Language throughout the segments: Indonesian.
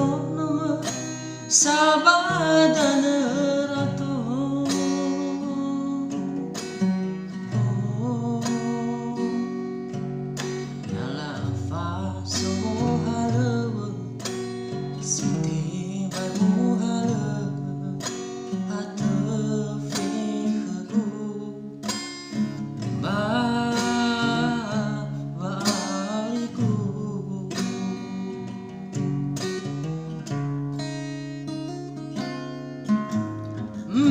nama sabadana rato. Nala faso halewa siti baru halewa hata fihaku bariku.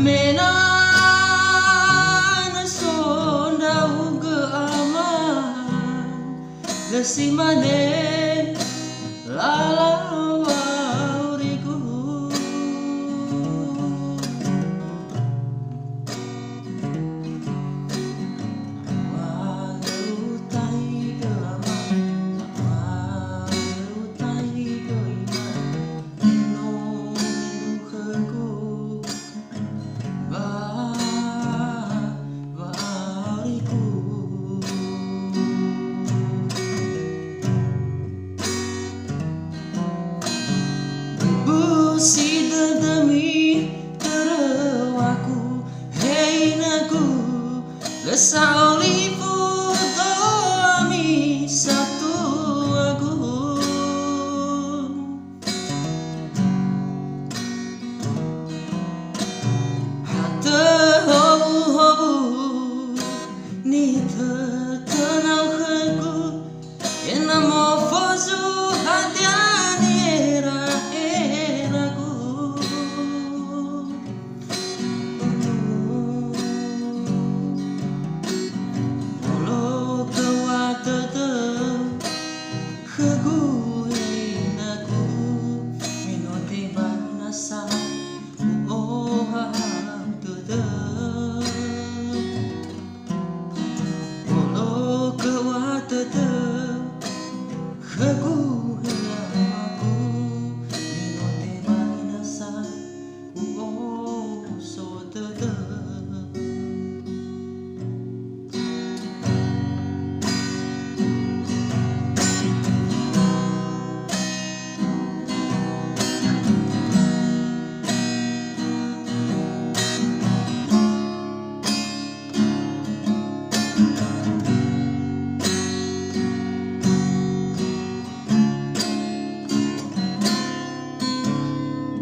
Mena na sonda uga aman gesimane lalawariku. Walutai ke aman, walutai ke iman, minum keku bariku. Busi demi terawaku hei naku lesauli futami satu aku. Hata hobu ni terkenal aku enamo fozu hatiani eraku. Walau kewatata aku enaku minote banasa oh hatuda. Walau kewatata aku enaku minote banasa oh sodada.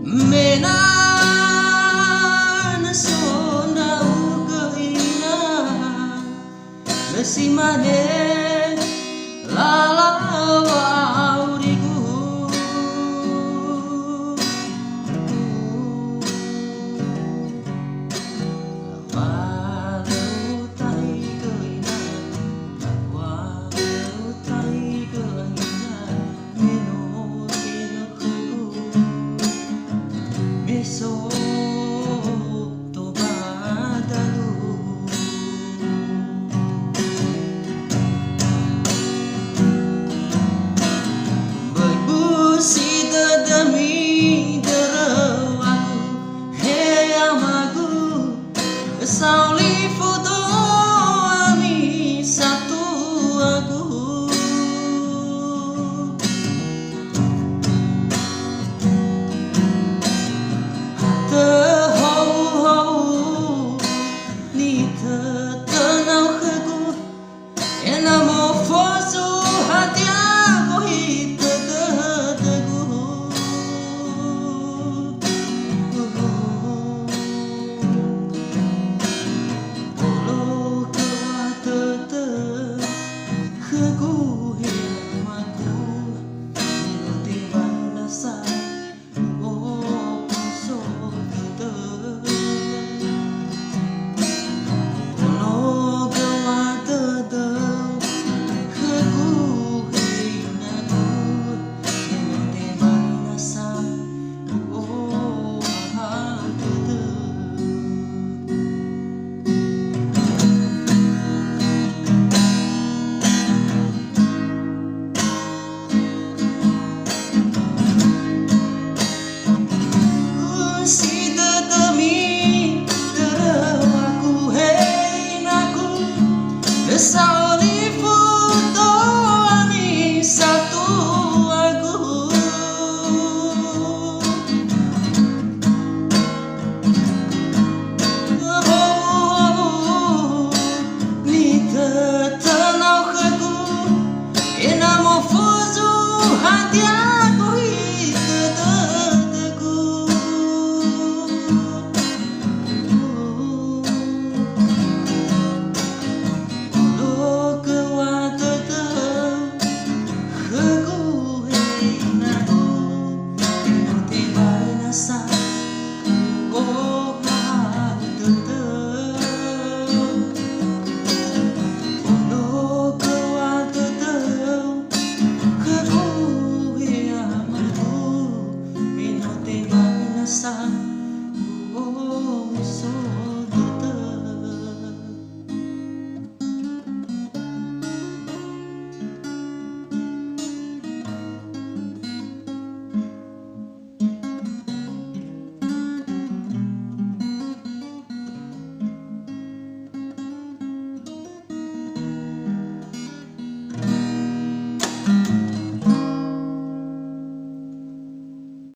Mena na sonda uga ina lesimane